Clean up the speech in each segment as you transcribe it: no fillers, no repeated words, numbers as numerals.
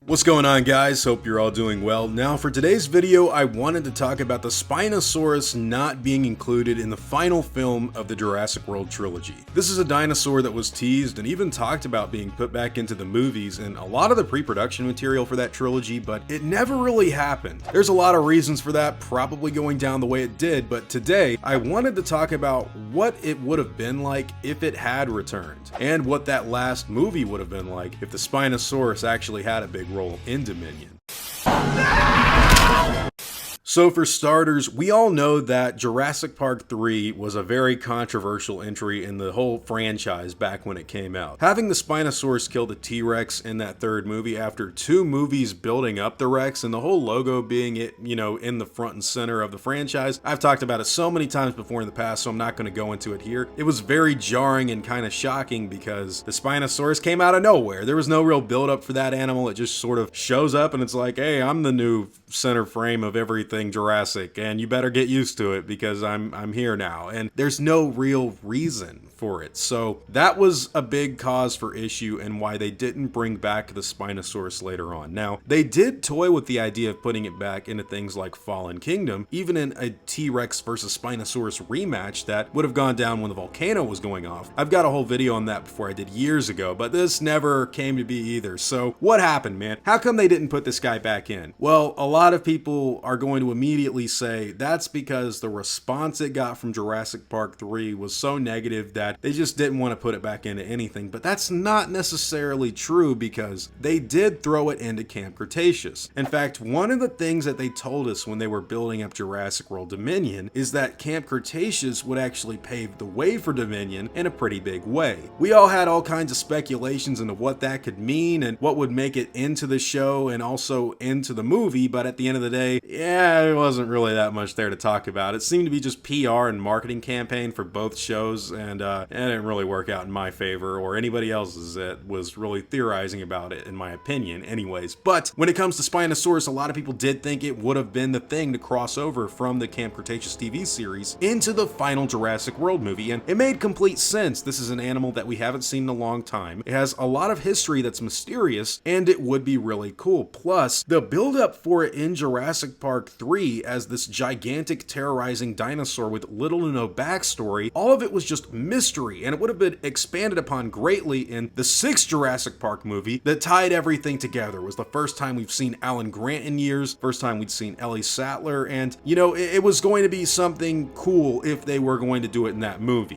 What's going on, guys? Hope you're all doing well. Now for today's video, I wanted to talk about the Spinosaurus not being included in the final film of the Jurassic World trilogy. This is a dinosaur that was teased and even talked about being put back into the movies and a lot of the pre-production material for that trilogy, but it never really happened. There's a lot of reasons for that, probably going down the way it did, but today I wanted to talk about what it would have been like if it had returned, and what that last movie would have been like if the Spinosaurus actually had a big role in Dominion. So for starters, we all know that Jurassic Park 3 was a very controversial entry in the whole franchise back when it came out. Having the Spinosaurus kill the T.rex in that third movie after 2 movies building up the Rex and the whole logo being it, in the front and center of the franchise. I've talked about it so many times before in the past, so I'm not going to go into it here. It was very jarring and kind of shocking because the Spinosaurus came out of nowhere. There was no real build up for that animal. It just sort of shows up and it's like, hey, I'm the new center frame of everything Jurassic, and you better get used to it because I'm here now, and there's no real reason for it. So that was a big cause for issue and why they didn't bring back the Spinosaurus later on. Now, they did toy with the idea of putting it back into things like Fallen Kingdom, even in a T.rex versus Spinosaurus rematch that would have gone down when the volcano was going off. I've got a whole video on that before I did years ago, but this never came to be either. So what happened, man? How come they didn't put this guy back in? Well, a lot of people are going to immediately say that's because the response it got from Jurassic Park 3 was so negative that they just didn't want to put it back into anything. But that's not necessarily true because they did throw it into Camp Cretaceous. In fact, one of the things that they told us when they were building up Jurassic World Dominion is that Camp Cretaceous would actually pave the way for Dominion in a pretty big way. We all had all kinds of speculations into what that could mean and what would make it into the show and also into the movie, but at the end of the day, yeah, it wasn't really that much there to talk about. It seemed to be just PR and marketing campaign for both shows, and it didn't really work out in my favor or anybody else's that was really theorizing about it, in my opinion anyways. But when it comes to Spinosaurus, a lot of people did think it would have been the thing to cross over from the Camp Cretaceous TV series into the final Jurassic World movie, and it made complete sense. This is an animal that we haven't seen in a long time. It has a lot of history that's mysterious, and it would be really cool. Plus, the build-up for it in Jurassic Park 3 as this gigantic terrorizing dinosaur with little to no backstory, all of it was just mystery, and it would have been expanded upon greatly in the 6th Jurassic Park movie that tied everything together. It was the first time we've seen Alan Grant in years, first time we'd seen Ellie Sattler, and it was going to be something cool if they were going to do it in that movie.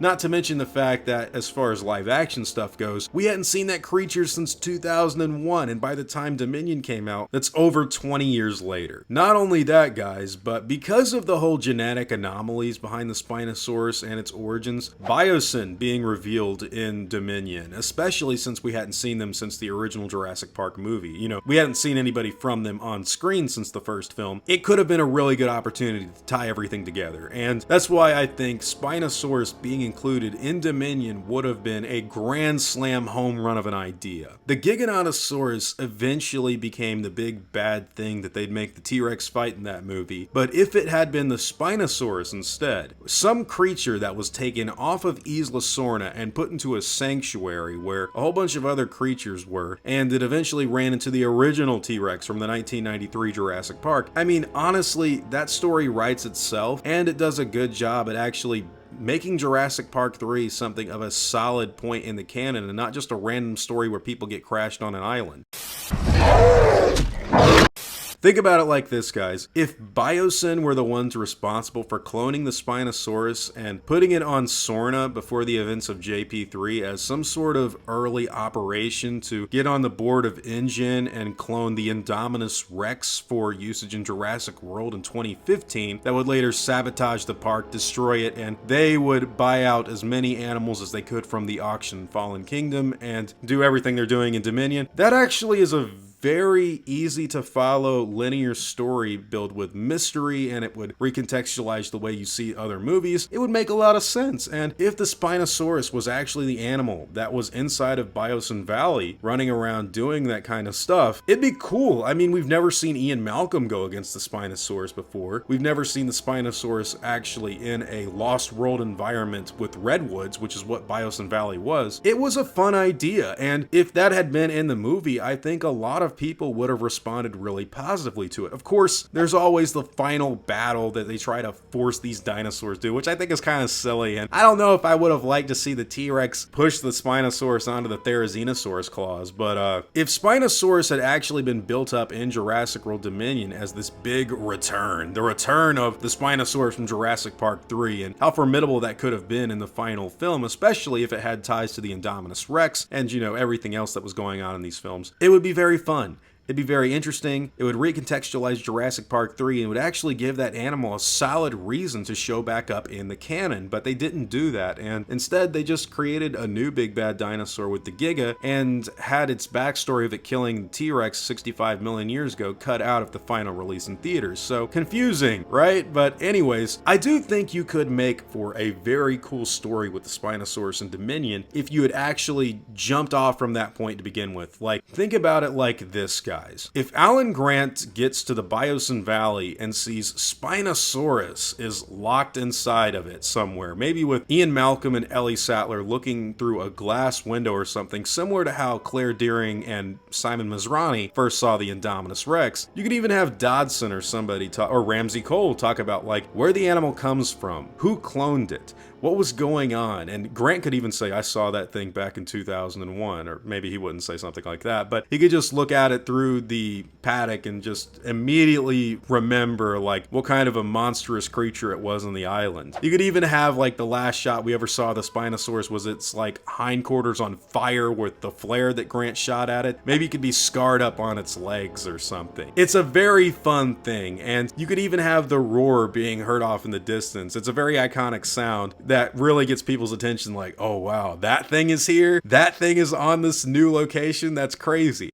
Not to mention the fact that, as far as live action stuff goes, we hadn't seen that creature since 2001, and by the time Dominion came out, that's over 20 years later. Not only that, guys, but because of the whole genetic anomalies behind the Spinosaurus and its origins, BioSyn being revealed in Dominion, especially since we hadn't seen them since the original Jurassic Park movie. We hadn't seen anybody from them on screen since the first film. It could have been a really good opportunity to tie everything together, and that's why I think Spinosaurus being included in Dominion would have been a grand slam home run of an idea. The Giganotosaurus eventually became the big bad thing that they'd make the T.rex fight in that movie, but if it had been the Spinosaurus instead, some creature that was taken off of Isla Sorna and put into a sanctuary where a whole bunch of other creatures were, and it eventually ran into the original T.rex from the 1993 Jurassic Park, I mean, honestly, that story writes itself, and it does a good job at actually making Jurassic Park 3 something of a solid point in the canon and not just a random story where people get crashed on an island. Think about it like this, guys. If BioSyn were the ones responsible for cloning the Spinosaurus and putting it on Sorna before the events of JP3 as some sort of early operation to get on the board of InGen and clone the Indominus Rex for usage in Jurassic World in 2015, that would later sabotage the park, destroy it, and they would buy out as many animals as they could from the auction in Fallen Kingdom and do everything they're doing in Dominion, that actually is a very easy to follow linear story built with mystery, and it would recontextualize the way you see other movies. It would make a lot of sense. And if the Spinosaurus was actually the animal that was inside of BioSyn Valley running around doing that kind of stuff, it'd be cool. I mean, we've never seen Ian Malcolm go against the Spinosaurus before. We've never seen the Spinosaurus actually in a Lost World environment with redwoods, which is what BioSyn Valley was. It was a fun idea, and if that had been in the movie, I think a lot of people would have responded really positively to it. Of course, there's always the final battle that they try to force these dinosaurs to do, which I think is kind of silly, and I don't know if I would have liked to see the T.rex push the Spinosaurus onto the Therizinosaurus claws, but if Spinosaurus had actually been built up in Jurassic World Dominion as this big return, the return of the Spinosaurus from Jurassic Park 3, and how formidable that could have been in the final film, especially if it had ties to the Indominus Rex and, you know, everything else that was going on in these films, it would be very fun. It'd be very interesting. It would recontextualize Jurassic Park 3 and would actually give that animal a solid reason to show back up in the canon, but they didn't do that, and instead they just created a new big bad dinosaur with the Giga and had its backstory of it killing the T.rex 65 million years ago cut out of the final release in theaters. So confusing, right? But anyways, I do think you could make for a very cool story with the Spinosaurus and Dominion if you had actually jumped off from that point to begin with. Like, think about it like this, guys. If Alan Grant gets to the BioSyn Valley and sees Spinosaurus is locked inside of it somewhere, maybe with Ian Malcolm and Ellie Sattler looking through a glass window or something, similar to how Claire Dearing and Simon Masrani first saw the Indominus Rex, you could even have Dodgson or somebody or Ramsey Cole talk about like where the animal comes from, who cloned it, what was going on, and Grant could even say, I saw that thing back in 2001, or maybe he wouldn't say something like that, but he could just look at it through the paddock and just immediately remember like what kind of a monstrous creature it was on the island. You could even have like the last shot we ever saw of the Spinosaurus was its like hindquarters on fire with the flare that Grant shot at it. Maybe it could be scarred up on its legs or something. It's a very fun thing, and you could even have the roar being heard off in the distance. It's a very iconic sound that really gets people's attention, like, oh wow, that thing is here? That thing is on this new location? That's crazy.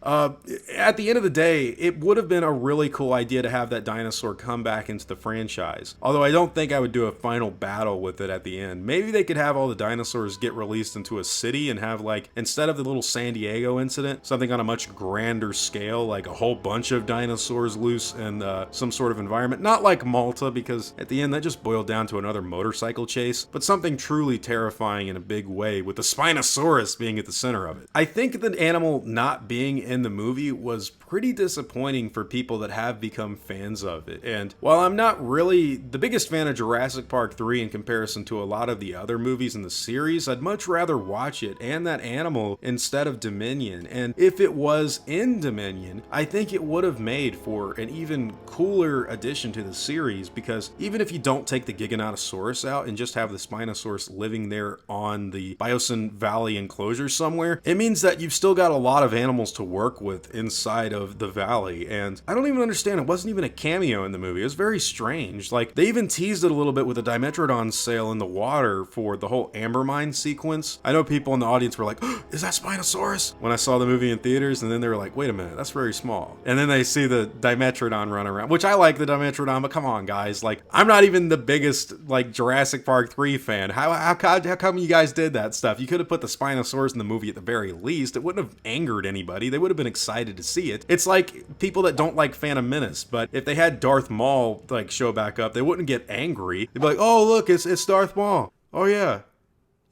At the end of the day, it would have been a really cool idea to have that dinosaur come back into the franchise. Although I don't think I would do a final battle with it at the end. Maybe they could have all the dinosaurs get released into a city and have like, instead of the little San Diego incident, something on a much grander scale, like a whole bunch of dinosaurs loose in some sort of environment. Not like Malta, because at the end that just boiled down to another motorcycle chase, but something truly terrifying in a big way with the Spinosaurus being at the center of it. I think the animal not being in the movie was pretty disappointing for people that have become fans of it. And while I'm not really the biggest fan of Jurassic Park 3 in comparison to a lot of the other movies in the series, I'd much rather watch it and that animal instead of Dominion. And if it was in Dominion, I think it would have made for an even cooler addition to the series, because even if you don't take the Giganotosaurus out and just have the Spinosaurus living there on the BioSyn Valley enclosure somewhere, it means that you've still got a lot of animals to work with inside of the valley. And I don't even understand, it wasn't even a cameo in the movie. It was very strange. Like, they even teased it a little bit with a Dimetrodon sail in the water for the whole amber mine sequence. I know people in the audience were like, oh, is that Spinosaurus? When I saw the movie in theaters, and then they were like, wait a minute, that's very small. And then they see the Dimetrodon run around, which I like the Dimetrodon, but come on guys, like, I'm not even the biggest like Jurassic Park 3 fan. How come you guys did that stuff? You could have put the Spinosaurus in the movie at the very least. It wouldn't have angered anybody. They would have been excited to see it. It's like people that don't like Phantom Menace, but if they had Darth Maul like show back up, they wouldn't get angry. They'd be like, oh look, it's Darth Maul. Oh yeah,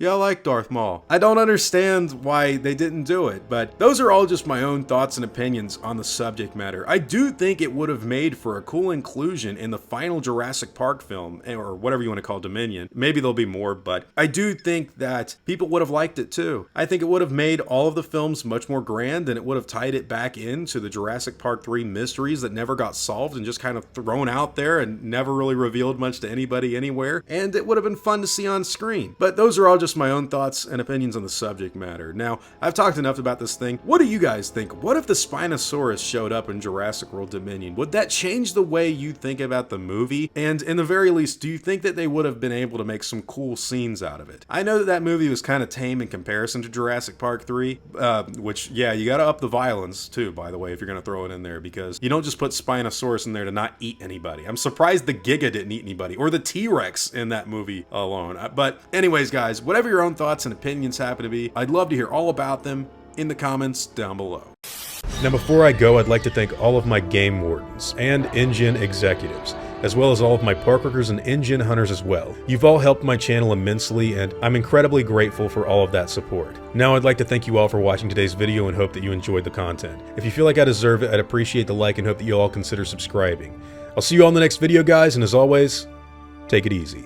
I like Darth Maul. I don't understand why they didn't do it, but those are all just my own thoughts and opinions on the subject matter. I do think it would have made for a cool inclusion in the final Jurassic Park film, or whatever you want to call Dominion. Maybe there'll be more, but I do think that people would have liked it too. I think it would have made all of the films much more grand, and it would have tied it back into the Jurassic Park 3 mysteries that never got solved and just kind of thrown out there and never really revealed much to anybody anywhere, and it would have been fun to see on screen. But those are all just just my own thoughts and opinions on the subject matter. Now, I've talked enough about this thing. What do you guys think? What if the Spinosaurus showed up in Jurassic World Dominion? Would that change the way you think about the movie? And in the very least, do you think that they would have been able to make some cool scenes out of it? I know that that movie was kind of tame in comparison to Jurassic Park 3, which, yeah, you gotta up the violence too, by the way, if you're gonna throw it in there, because you don't just put Spinosaurus in there to not eat anybody. I'm surprised the Giga didn't eat anybody, or the T.rex in that movie alone. But anyways, guys, whatever your own thoughts and opinions happen to be, I'd love to hear all about them in the comments down below. Now, before I go, I'd like to thank all of my game wardens and engine executives, as well as all of my park workers and engine hunters as well. You've all helped my channel immensely, and I'm incredibly grateful for all of that support. Now I'd like to thank you all for watching today's video and hope that you enjoyed the content. If you feel like I deserve it, I'd appreciate the like and hope that you all consider subscribing. I'll see you all in the next video, guys, and as always, take it easy.